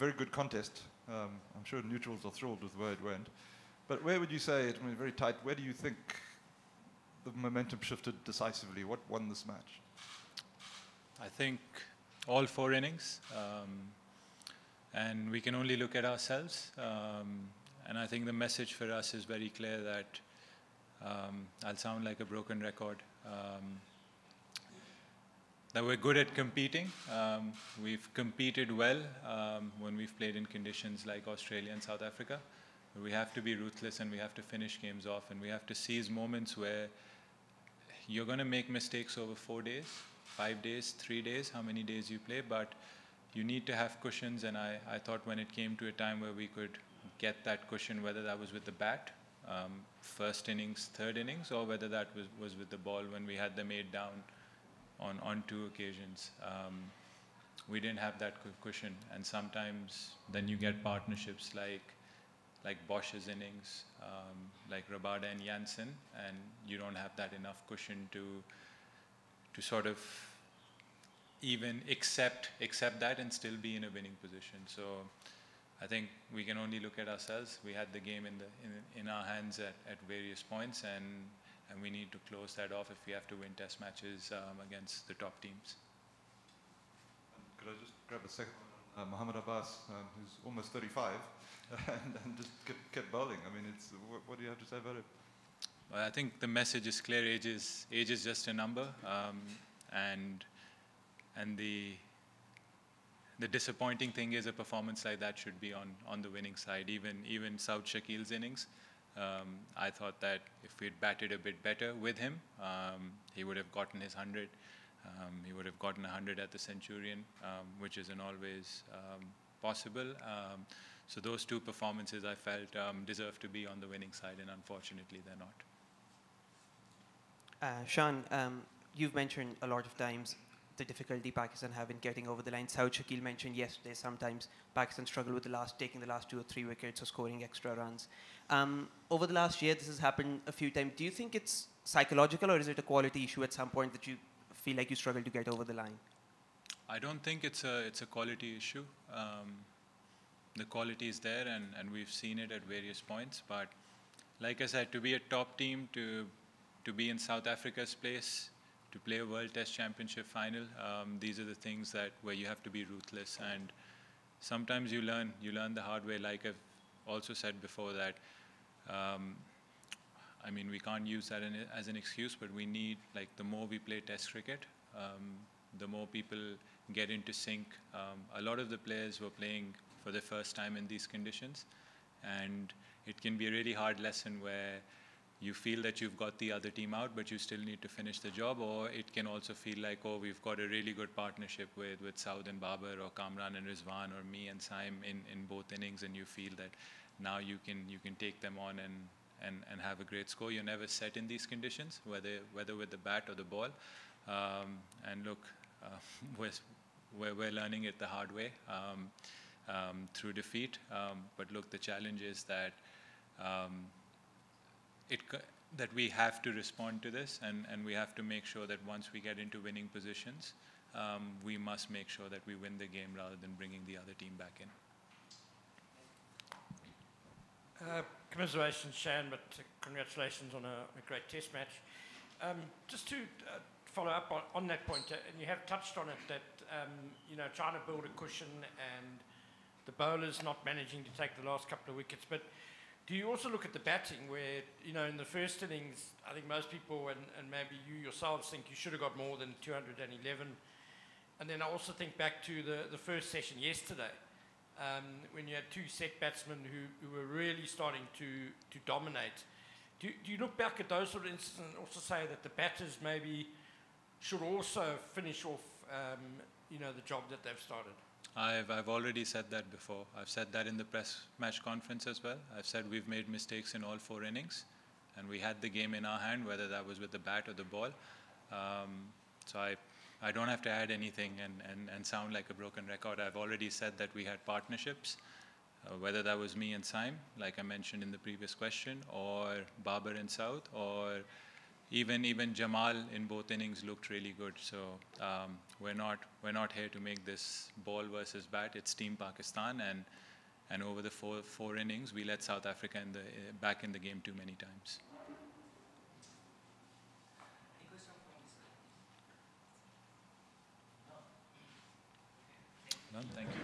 very good contest. I'm sure neutrals are thrilled with the way it went. But where would you say, it was very tight, where do you think the momentum shifted decisively? What won this match? I think all 4 innings. And we can only look at ourselves. And I think the message for us is very clear that I'll sound like a broken record. That we're good at competing. We've competed well when we've played in conditions like Australia and South Africa. We have to be ruthless and we have to finish games off, and we have to seize moments where you're going to make mistakes over 4 days, 5 days, 3 days, how many days you play, but you need to have cushions. And I thought when it came to a time where we could get that cushion, whether that was with the bat, first innings, third innings, or whether that was with the ball when we had them 8 down on 2 occasions. We didn't have that cushion, and sometimes then you get partnerships like Bosch's innings, like Rabada and Janssen, and you don't have that enough cushion to sort of even accept that and still be in a winning position. So I think we can only look at ourselves. We had the game in our hands at various points, and we need to close that off if we have to win test matches against the top teams. Could I just grab a second? Mohammad Abbas, who's almost 35, and just kept bowling. I mean, what do you have to say about it? Well, I think the message is clear. Age is just a number, and the disappointing thing is a performance like that should be on the winning side. Even Saud Shakil's innings, I thought that if we'd batted a bit better with him, he would have gotten his 100. He would have gotten 100 at the Centurion, which isn't always possible. So those 2 performances I felt deserve to be on the winning side, and unfortunately they're not. Shan, you've mentioned a lot of times the difficulty Pakistan have in getting over the line. Saud Shakil mentioned yesterday sometimes Pakistan struggle with taking the last 2 or 3 wickets or scoring extra runs. Over the last year, this has happened a few times. Do you think it's psychological, or is it a quality issue at some point that you feel like you struggle to get over the line? I don't think it's a quality issue. The quality is there, and we've seen it at various points. But like I said, to be a top team, to be in South Africa's place, to play a World Test Championship final, these are the things where you have to be ruthless. And sometimes you learn the hard way. Like I've also said before that, I mean, we can't use that as an excuse, but we need, like, the more we play Test cricket, the more people get into sync. A lot of the players were playing for the first time in these conditions, and it can be a really hard lesson where you feel that you've got the other team out, but you still need to finish the job. Or it can also feel like, oh, we've got a really good partnership with Saud and Babar, or Kamran and Rizwan, or me and Saim in both innings, and you feel that now you can take them on and have a great score. You're never set in these conditions, whether with the bat or the ball. And look, we're learning it the hard way through defeat. But look, the challenge is that that we have to respond to this, and we have to make sure that once we get into winning positions, we must make sure that we win the game rather than bringing the other team back in. Commiserations, Shan, but congratulations on a great test match. Just to follow up on that point, and you have touched on it, that trying to build a cushion and the bowlers not managing to take the last couple of wickets, but do you also look at the batting where, in the first innings, I think most people, and maybe you yourselves, think you should have got more than 211. And then I also think back to the first session yesterday, when you had 2 set batsmen who were really starting to dominate. Do you look back at those sort of instances and also say that the batters maybe should also finish off, the job that they've started? I've already said that before. I've said that in the press match conference as well. I've said we've made mistakes in all 4 innings, and we had the game in our hand, whether that was with the bat or the ball. So I don't have to add anything and sound like a broken record. I've already said that we had partnerships, whether that was me and Saim, like I mentioned in the previous question, or Babar and South, or even Jamal in both innings looked really good. So we're not here to make this ball versus bat. It's Team Pakistan, and over the four innings, we let South Africa back in the game too many times. None, thank you.